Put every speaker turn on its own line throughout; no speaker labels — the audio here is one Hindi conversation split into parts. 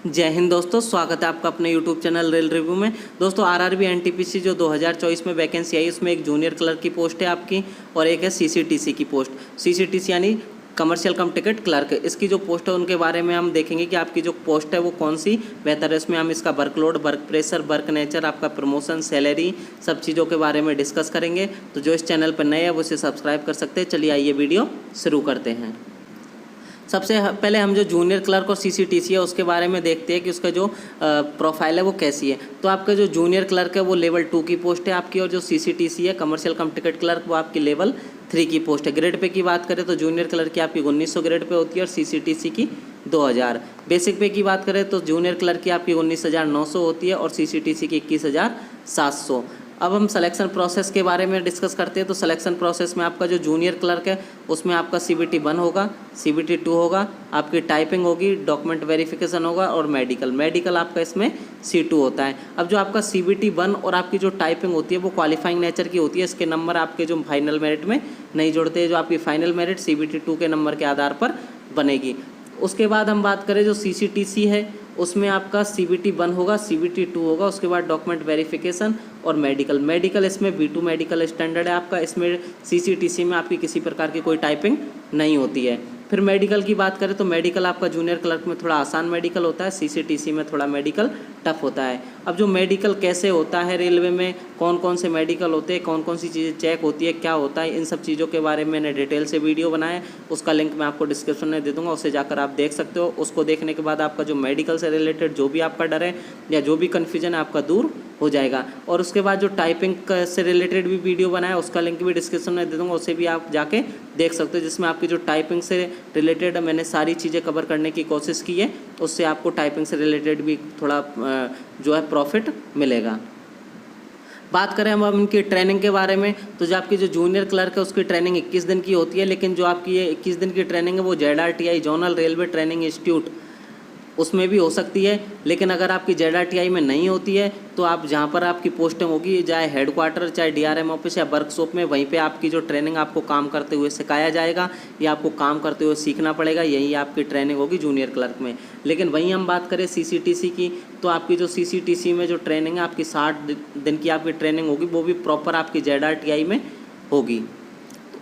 जय हिंद दोस्तों, स्वागत है आपका अपने YouTube चैनल रेल रिव्यू में। दोस्तों आरआरबी एनटीपीसी जो 2024 में वैकेंसी आई उसमें एक जूनियर क्लर्क की पोस्ट है आपकी और एक है सीसीटीसी की पोस्ट। सीसीटीसी यानी कमर्शियल कम टिकट क्लर्क। इसकी जो पोस्ट है उनके बारे में हम देखेंगे कि आपकी जो पोस्ट है वो कौन सी बेहतर है। इसमें हम इसका workload, work pressure, work nature, आपका प्रमोशन, सैलरी, सब चीज़ों के बारे में डिस्कस करेंगे। तो जो इस चैनल पर नए हैं वो इसे सब्सक्राइब कर सकते हैं। चलिए आइए वीडियो शुरू करते हैं। सबसे पहले हम जो जूनियर क्लर्क और सीसीटीसी है उसके बारे में देखते हैं कि उसका जो प्रोफाइल है वो कैसी है। तो आपका जो जूनियर क्लर्क है वो लेवल 2 की पोस्ट है आपकी, और जो सीसीटीसी है कमर्शियल कम टिकट क्लर्क वो आपकी लेवल 3 की पोस्ट है। ग्रेड पे की बात करें तो जूनियर क्लर्क की आपकी 1900 ग्रेड पे होती है और सीसीटीसी की 2000। बेसिक पे की बात करें तो जूनियर क्लर्क की आपकी 19,900 होती है और सीसीटीसी की 21,700। अब हम सिलेक्शन प्रोसेस के बारे में डिस्कस करते हैं। तो सिलेक्शन प्रोसेस में आपका जो जूनियर क्लर्क है उसमें आपका CBT 1 होगा, CBT 2 होगा, आपकी टाइपिंग होगी, डॉक्यूमेंट वेरिफिकेशन होगा और मेडिकल आपका इसमें C2 होता है। अब जो आपका CBT 1 और आपकी जो टाइपिंग होती है वो क्वालिफाइंग नेचर की होती है। इसके नंबर आपके जो फाइनल मेरिट में नहीं जुड़ते हैं। जो आपकी फाइनल मेरिट CBT 2 के नंबर के आधार पर बनेगी। उसके बाद हम बात करें जो सीसीटीसी है उसमें आपका CBT 1 होगा, CBT 2 होगा, उसके बाद डॉक्यूमेंट वेरिफिकेशन और मेडिकल इसमें B2 मेडिकल स्टैंडर्ड है आपका। इसमें सीसीटीसी में आपकी किसी प्रकार की कोई टाइपिंग नहीं होती है। फिर मेडिकल की बात करें तो मेडिकल आपका जूनियर क्लर्क में थोड़ा आसान मेडिकल होता है, सीसीटीसी में थोड़ा मेडिकल टफ होता है। अब जो मेडिकल कैसे होता है रेलवे में, कौन कौन से मेडिकल होते हैं, कौन कौन सी चीज़ें चेक होती है, क्या होता है, इन सब चीज़ों के बारे में मैंने डिटेल से वीडियो बनाया है। उसका लिंक मैं आपको डिस्क्रिप्शन में दे दूँगा, उसे जाकर आप देख सकते हो। उसको देखने के बाद आपका जो मेडिकल से रिलेटेड जो भी आपका डर है या जो भी कन्फ्यूजन है आपका दूर हो जाएगा। और उसके बाद जो टाइपिंग से रिलेटेड भी वीडियो बनाया उसका लिंक भी डिस्क्रिप्शन में दे दूँगा, उसे भी आप जाके देख सकते हो, जिसमें आपकी जो टाइपिंग से रिलेटेड मैंने सारी चीज़ें कवर करने की कोशिश की है। उससे आपको टाइपिंग से रिलेटेड भी थोड़ा जो है प्रॉफिट मिलेगा। बात करें हम अब इनकी ट्रेनिंग के बारे में तो जो आपकी जो जूनियर क्लर्क है उसकी ट्रेनिंग 21 दिन की होती है। लेकिन जो आपकी ये 21 दिन की ट्रेनिंग है वो ZRTI zonal railway training institute उसमें भी हो सकती है। लेकिन अगर आपकी ZRTI में नहीं होती है तो आप जहाँ पर आपकी पोस्टिंग होगी, चाहे हेडक्वार्टर, चाहे DRM ऑफिस या वर्कशॉप में, वहीं पे आपकी जो ट्रेनिंग आपको काम करते हुए सिखाया जाएगा या आपको काम करते हुए सीखना पड़ेगा, यही आपकी ट्रेनिंग होगी जूनियर क्लर्क में। लेकिन वहीं हम बात करें सीसीटीसी की तो आपकी जो सीसीटीसी में जो ट्रेनिंग है आपकी 60 दिन की आपकी ट्रेनिंग होगी, वो भी प्रॉपर आपकी ZRTI में होगी।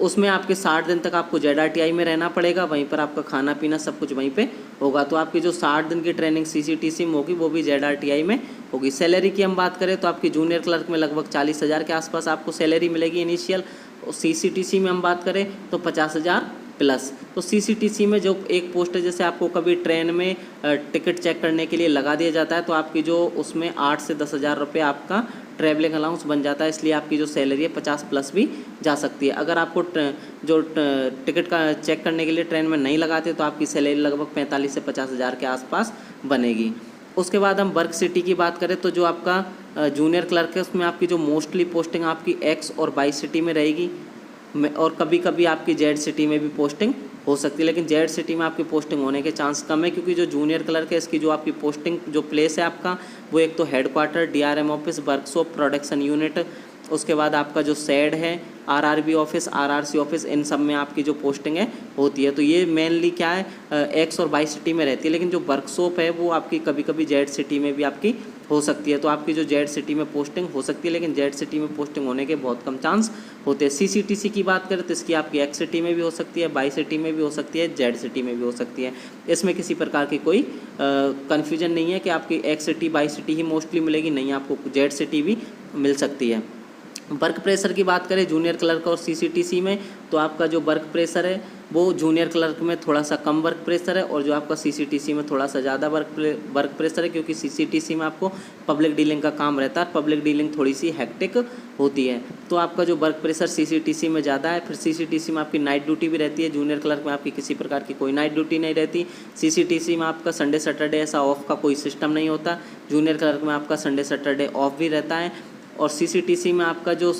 उसमें आपके 60 दिन तक आपको ZRTI में रहना पड़ेगा, वहीं पर आपका खाना पीना सब कुछ वहीं पे होगा। तो आपकी जो 60 दिन की ट्रेनिंग सीसीटीसी में होगी वो भी ZRTI में होगी। सैलरी की हम बात करें तो आपकी जूनियर क्लर्क में लगभग 40,000 के आसपास आपको सैलरी मिलेगी इनिशियल। और सीसीटीसी में हम बात करें तो 50,000 प्लस। तो सीसीटीसी में जो एक पोस्ट है, जैसे आपको कभी ट्रेन में टिकट चेक करने के लिए लगा दिया जाता है तो आपकी जो उसमें 8 से 10,000 रुपये आपका ट्रैवलिंग अलाउंस बन जाता है। इसलिए आपकी जो सैलरी है 50 प्लस भी जा सकती है। अगर आपको जो टिकट का चेक करने के लिए ट्रेन में नहीं लगाते तो आपकी सैलरी लगभग 45 से 50,000 के आसपास बनेगी। उसके बाद हम वर्क सिटी की बात करें तो जो आपका जूनियर क्लर्क है उसमें आपकी जो मोस्टली पोस्टिंग आपकी X और Y सिटी में रहेगी और कभी कभी आपकी Z सिटी में भी पोस्टिंग हो सकती है। लेकिन Z सिटी में आपकी पोस्टिंग होने के चांस कम है, क्योंकि जो जूनियर क्लर्क है इसकी जो आपकी पोस्टिंग जो प्लेस है आपका वो एक तो headquarter, DRM office, workshop, production unit, उसके बाद आपका जो सेड है, RRB ऑफिस, RRC ऑफिस, इन सब में आपकी जो पोस्टिंग है होती है। तो ये मेनली क्या है X और Y सिटी में रहती है। लेकिन जो वर्कशॉप है वो आपकी कभी कभी Z सिटी में भी आपकी हो सकती है। तो आपकी जो Z सिटी में पोस्टिंग हो सकती है, लेकिन Z सिटी में पोस्टिंग होने के बहुत कम चांस होते हैं। सीसीटीसी की बात करें तो इसकी आपकी X सिटी में भी हो सकती है, Y सिटी में भी हो सकती है, Z सिटी में भी हो सकती है। इसमें किसी प्रकार की कोई कन्फ्यूजन नहीं है कि आपकी X सिटी Y सिटी ही मोस्टली मिलेगी, नहीं, आपको Z सिटी भी मिल सकती है। वर्क प्रेशर की बात करें जूनियर क्लर्क और सीसीटीसी में तो आपका जो वर्क प्रेशर है वो जूनियर क्लर्क में थोड़ा सा कम वर्क प्रेशर है और जो आपका सीसीटीसी में थोड़ा सा ज़्यादा वर्क प्रेशर है, क्योंकि सीसीटीसी में आपको पब्लिक डीलिंग का काम रहता है। पब्लिक डीलिंग थोड़ी सी हेक्टिक होती है, तो आपका जो वर्क प्रेशर सीसीटीसी में ज़्यादा है। फिर सीसीटीसी में आपकी नाइट ड्यूटी भी रहती है, जूनियर क्लर्क में आपकी किसी प्रकार की कोई नाइट ड्यूटी नहीं रहती। सीसीटीसी में आपका संडे सैटरडे ऐसा ऑफ का कोई सिस्टम नहीं होता। जूनियर क्लर्क में आपका संडे सैटरडे ऑफ भी रहता है। और सीसीटीसी में आपका जो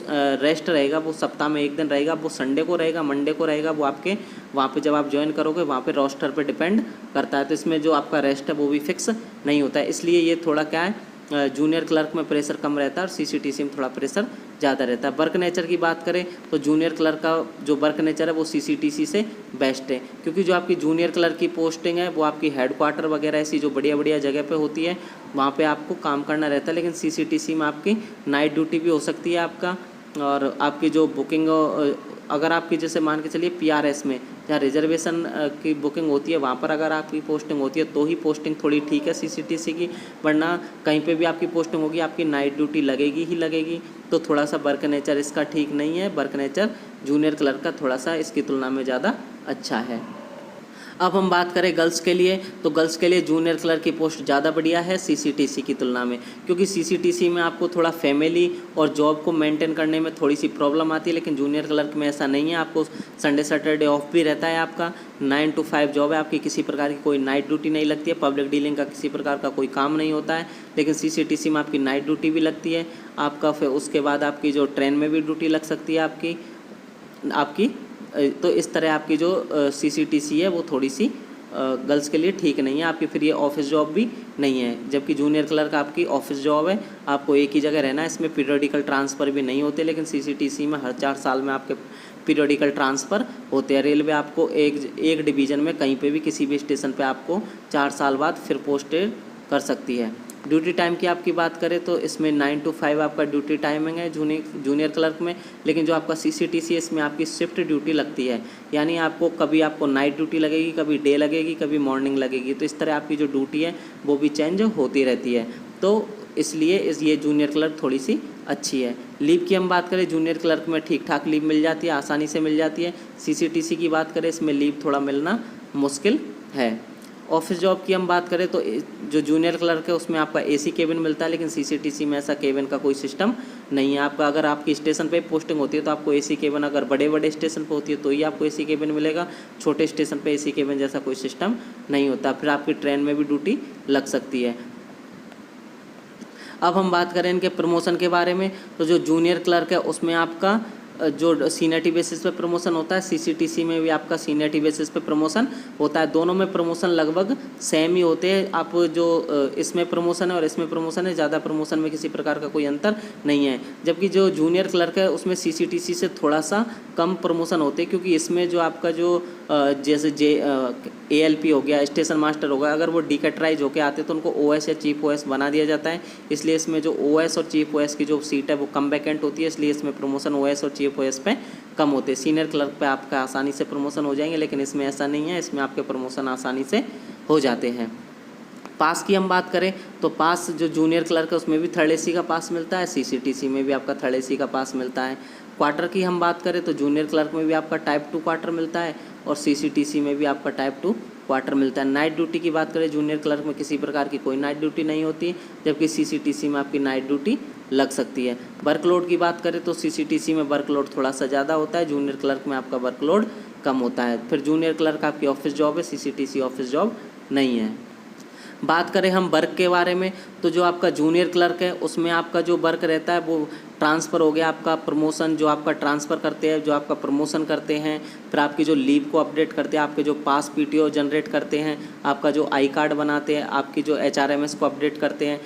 रेस्ट रहेगा वो सप्ताह में एक दिन रहेगा, वो संडे को रहेगा, मंडे को रहेगा। वो आपके वहाँ पे जब आप ज्वाइन करोगे वहाँ पे रोस्टर पे डिपेंड करता है। तो इसमें जो आपका रेस्ट है वो भी फिक्स नहीं होता है। इसलिए ये थोड़ा क्या है, जूनियर क्लर्क में प्रेशर कम रहता है और सीसीटीसी में थोड़ा प्रेशर ज़्यादा रहता है। वर्क नेचर की बात करें तो जूनियर क्लर्क का जो वर्क नेचर है वो सीसीटीसी से बेस्ट है, क्योंकि जो आपकी जूनियर क्लर्क की पोस्टिंग है वो आपकी हेडक्वार्टर वगैरह ऐसी जो बढ़िया बढ़िया जगह पे होती है, वहाँ पे आपको काम करना रहता है। लेकिन सीसीटीसी में आपकी नाइट ड्यूटी भी हो सकती है आपका, और आपकी जो बुकिंग अगर आपकी जैसे मान के चलिए पीआरएस में जहाँ रिजर्वेशन की बुकिंग होती है वहाँ पर अगर आपकी पोस्टिंग होती है तो ही पोस्टिंग थोड़ी ठीक है सीसीटीसी की, वरना कहीं पे भी आपकी पोस्टिंग होगी आपकी नाइट ड्यूटी लगेगी ही लगेगी। तो थोड़ा सा वर्क नेचर इसका ठीक नहीं है, वर्क नेचर जूनियर क्लर्क का थोड़ा सा इसकी तुलना में ज़्यादा अच्छा है। अब हम बात करें गर्ल्स के लिए, तो गर्ल्स के लिए जूनियर क्लर्क की पोस्ट ज़्यादा बढ़िया है सीसीटीसी की तुलना में, क्योंकि सीसीटीसी में आपको थोड़ा फैमिली और जॉब को मेंटेन करने में थोड़ी सी प्रॉब्लम आती है, लेकिन जूनियर क्लर्क में ऐसा नहीं है। आपको संडे सैटरडे ऑफ भी रहता है, आपका 9 to 5 जॉब है आपकी, किसी प्रकार की कोई नाइट ड्यूटी नहीं लगती है, पब्लिक डीलिंग का किसी प्रकार का कोई काम नहीं होता है। लेकिन सीसीटीसी में आपकी नाइट ड्यूटी भी लगती है आपका, फिर उसके बाद आपकी जो ट्रेन में भी ड्यूटी लग सकती है आपकी। तो इस तरह आपकी जो सीसीटीसी है वो थोड़ी सी गर्ल्स के लिए ठीक नहीं है आपकी, फिर ये ऑफिस जॉब भी नहीं है। जबकि जूनियर क्लर्क आपकी ऑफिस जॉब है, आपको एक ही जगह रहना है, इसमें पीरियडिकल ट्रांसफ़र भी नहीं होते। लेकिन सीसीटीसी में हर 4 साल में आपके पीरियडिकल ट्रांसफ़र होते हैं। रेलवे आपको एक डिवीज़न में कहीं पे भी किसी भी स्टेशन पे आपको 4 साल बाद फिर पोस्टेड कर सकती है। ड्यूटी टाइम की आपकी बात करें तो इसमें 9 to 5 आपका ड्यूटी टाइमिंग है जूनियर क्लर्क में। लेकिन जो आपका सीसीटीसी है इसमें आपकी शिफ्ट ड्यूटी लगती है, यानी आपको कभी आपको नाइट ड्यूटी लगेगी, कभी डे लगेगी, कभी मॉर्निंग लगेगी। तो इस तरह आपकी जो ड्यूटी है वो भी चेंज होती रहती है, तो इसलिए ये जूनियर क्लर्क थोड़ी सी अच्छी है। लीव की हम बात करें, जूनियर क्लर्क में ठीक ठाक लीव मिल जाती है, आसानी से मिल जाती है। सीसीटीसी की बात करें इसमें लीव थोड़ा मिलना मुश्किल है। ऑफिस जॉब की हम बात करें तो जो जूनियर क्लर्क है उसमें आपका एसी केबिन मिलता है, लेकिन सीसीटीसी में ऐसा केबिन का कोई सिस्टम नहीं है आपका। अगर आपकी स्टेशन पे पोस्टिंग होती है तो आपको एसी केबिन, अगर बड़े बड़े स्टेशन पे होती है तो ही आपको एसी केबिन मिलेगा, छोटे स्टेशन पे एसी केबिन जैसा कोई सिस्टम नहीं होता। फिर आपकी ट्रेन में भी ड्यूटी लग सकती है। अब हम बात करें इनके प्रमोशन के बारे में, तो जो जूनियर क्लर्क है उसमें आपका जो सीनियरिटी बेसिस पे प्रमोशन होता है, सीसीटीसी में भी आपका सीनियरिटी बेसिस पे प्रमोशन होता है। दोनों में प्रमोशन लगभग सेम ही होते हैं। आप जो इसमें प्रमोशन है और इसमें प्रमोशन है, ज़्यादा प्रमोशन में किसी प्रकार का कोई अंतर नहीं है। जबकि जो जूनियर क्लर्क है उसमें सीसीटीसी से थोड़ा सा कम प्रमोशन होते हैं, क्योंकि इसमें जो आपका जो जैसे ALP हो गया, स्टेशन मास्टर हो गया, अगर वो डिकैटराइज होकर आते तो उनको OS या चीफ OS बना दिया जाता है। इसलिए इसमें जो OS और चीफ OS की जो सीट है वो कम वैकेंट होती है, इसलिए इसमें प्रमोशन OS और चीफ OS पे कम होते हैं। सीनियर क्लर्क पे आपका आसानी से प्रमोशन हो जाएंगे, लेकिन इसमें ऐसा नहीं है, इसमें आपके प्रमोशन आसानी से हो जाते हैं। पास की हम बात करें तो पास जो जूनियर क्लर्क है उसमें भी 3rd AC का पास मिलता है, सीसीटीसी में भी आपका 3rd AC का पास मिलता है। क्वार्टर की हम बात करें तो जूनियर क्लर्क में भी आपका टाइप 2 क्वार्टर मिलता है और सीसीटीसी में भी आपका टाइप 2 क्वार्टर मिलता है। नाइट ड्यूटी की बात करें, जूनियर क्लर्क में किसी प्रकार की कोई नाइट ड्यूटी नहीं होती, जबकि सीसीटीसी में आपकी नाइट ड्यूटी लग सकती है। वर्कलोड की बात करें तो सीसीटीसी में वर्कलोड थोड़ा सा ज़्यादा होता है, जूनियर क्लर्क में आपका वर्कलोड कम होता है। फिर जूनियर क्लर्क आपकी ऑफिस जॉब है, सीसीटीसी ऑफिस जॉब नहीं है। बात करें हम वर्क के बारे में तो जो आपका जूनियर क्लर्क है उसमें आपका जो वर्क रहता है वो ट्रांसफ़र हो गया, आपका प्रमोशन जो आपका ट्रांसफ़र करते हैं, जो आपका प्रमोशन करते हैं, फिर आपकी जो लीव को अपडेट करते हैं, आपके जो पास PTO जनरेट करते हैं, आपका जो आई कार्ड बनाते हैं, आपकी जो HRMS को अपडेट करते हैं,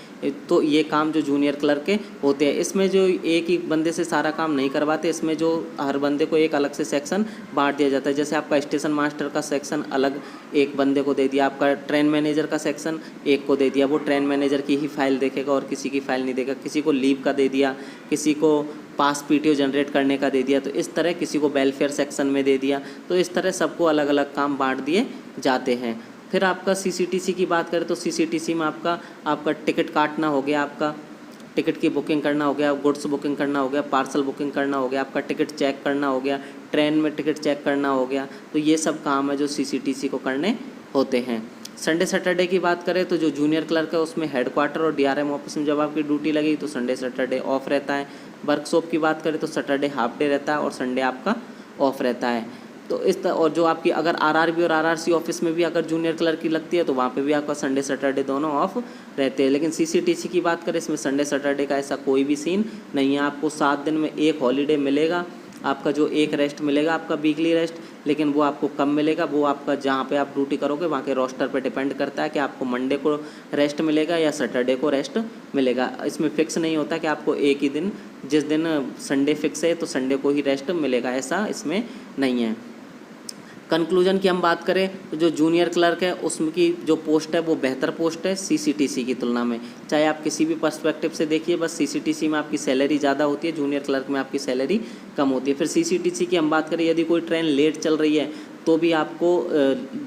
तो ये काम जो जूनियर क्लर्क के होते हैं। इसमें जो एक ही बंदे से सारा काम नहीं करवाते, इसमें जो हर बंदे को एक अलग से सेक्शन बांट दिया जाता है। जैसे आपका स्टेशन मास्टर का सेक्शन अलग एक बंदे को दे दिया, आपका ट्रेन मैनेजर का सेक्शन एक को दे दिया, वो ट्रेन मैनेजर की ही फाइल देखेगा और किसी की फाइल नहीं देगा। किसी को लीव का दे दिया, किसी को पास PTO जनरेट करने का दे दिया, तो इस तरह किसी को वेलफेयर सेक्शन में दे दिया। तो इस तरह सबको अलग अलग काम बांट दिए जाते हैं। फिर आपका सीसीटीसी की बात करें तो सीसीटीसी में आपका टिकट काटना हो गया, आपका टिकट की बुकिंग करना हो गया, गुड्स बुकिंग करना हो गया, पार्सल बुकिंग करना हो गया, आपका टिकट चेक करना हो गया, ट्रेन में टिकट चेक करना हो गया। तो ये सब काम है जो सीसीटीसी को करने होते हैं। संडे सैटरडे की बात करें तो जो जूनियर क्लर्क है उसमें हेडक्वार्टर और DRM ऑफिस में जब आपकी ड्यूटी लगेगी तो संडे सैटरडे ऑफ रहता है। वर्कशॉप की बात करें तो सैटरडे हाफ डे रहता है और संडे आपका ऑफ रहता है। तो और जो आपकी अगर RRB और RRC ऑफिस में भी अगर जूनियर क्लर्क की लगती है तो वहाँ पे भी आपका संडे सैटरडे दोनों ऑफ रहते हैं। लेकिन सीसीटीसी की बात करें इसमें संडे सैटरडे का ऐसा कोई भी सीन नहीं है, आपको 7 दिन में एक हॉलीडे मिलेगा आपका जो एक रेस्ट मिलेगा आपका वीकली रेस्ट, लेकिन वो आपको कम मिलेगा। वो आपका जहाँ पे आप ड्यूटी करोगे वहाँ के रोस्टर पे डिपेंड करता है कि आपको मंडे को रेस्ट मिलेगा या सैटरडे को रेस्ट मिलेगा। इसमें फिक्स नहीं होता कि आपको एक ही दिन, जिस दिन संडे फिक्स है तो संडे को ही रेस्ट मिलेगा, ऐसा इसमें नहीं है। कंक्लूजन की हम बात करें तो जो जूनियर क्लर्क है उसकी जो पोस्ट है वो बेहतर पोस्ट है सीसीटीसी की तुलना में। चाहे आप किसी भी पर्सपेक्टिव से देखिए, बस सीसीटीसी में आपकी सैलरी ज़्यादा होती है, जूनियर क्लर्क में आपकी सैलरी कम होती है। फिर सीसीटीसी की हम बात करें, यदि कोई ट्रेन लेट चल रही है तो भी आपको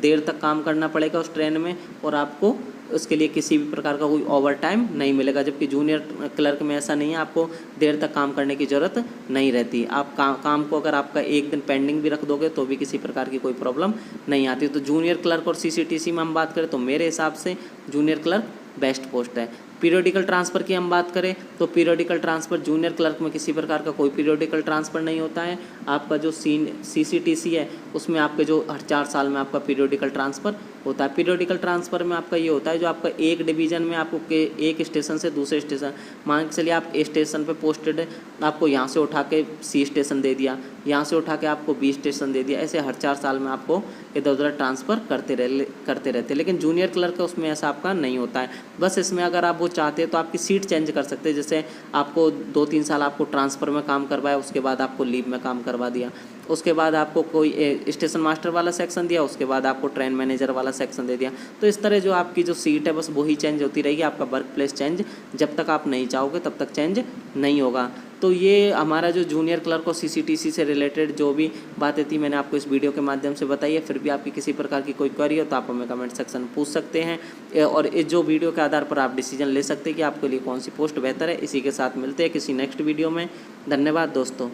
देर तक काम करना पड़ेगा उस ट्रेन में, और आपको उसके लिए किसी भी प्रकार का कोई ओवर टाइम नहीं मिलेगा। जबकि जूनियर क्लर्क में ऐसा नहीं है, आपको देर तक काम करने की ज़रूरत नहीं रहती। आप काम को अगर आपका एक दिन पेंडिंग भी रख दोगे तो भी किसी प्रकार की कोई प्रॉब्लम नहीं आती। तो जूनियर क्लर्क और सीसीटीसी में हम बात करें तो मेरे हिसाब से जूनियर क्लर्क बेस्ट पोस्ट है। पीरियोडिकल ट्रांसफ़र की हम बात करें तो पीरियोडिकल ट्रांसफ़र जूनियर क्लर्क में किसी प्रकार का कोई पीरियोडिकल ट्रांसफ़र नहीं होता है। आपका जो सीसीटीसी है उसमें आपके जो हर 4 साल में आपका पीरियोडिकल ट्रांसफ़र होता है। पीरियोडिकल ट्रांसफ़र में आपका ये होता है, जो आपका एक डिवीज़न में आपको एक स्टेशन से दूसरे स्टेशन, मान के चलिए आप ए स्टेशन पे पोस्टेड है, आपको यहाँ से उठा के सी स्टेशन दे दिया, यहाँ से उठा के आपको बी स्टेशन दे दिया, ऐसे हर 4 साल में आपको इधर उधर ट्रांसफ़र करते रहते। लेकिन जूनियर क्लर्क का उसमें ऐसा आपका नहीं होता है। बस इसमें अगर आप वो चाहते हैं तो आपकी सीट चेंज कर सकते हैं। जैसे आपको 2-3 साल आपको ट्रांसफ़र में काम करवाया, उसके बाद आपको लीव में काम करवा दिया, उसके बाद आपको कोई स्टेशन मास्टर वाला सेक्शन दिया, उसके बाद आपको ट्रेन मैनेजर वाला सेक्शन दे दिया। तो इस तरह जो आपकी जो सीट है बस वही चेंज होती रहेगी। आपका वर्क प्लेस चेंज जब तक आप नहीं चाहोगे तब तक चेंज नहीं होगा। तो ये हमारा जो जूनियर क्लर्क और सीसीटीसी से रिलेटेड जो भी बातें थी मैंने आपको इस वीडियो के माध्यम से बताई है। फिर भी आपकी किसी प्रकार की कोई क्वेरी हो तो आप हमें कमेंट सेक्शन में पूछ सकते हैं, और इस जो वीडियो के आधार पर आप डिसीजन ले सकते हैं कि आपके लिए कौन सी पोस्ट बेहतर है। इसी के साथ मिलते हैं किसी नेक्स्ट वीडियो में। धन्यवाद दोस्तों।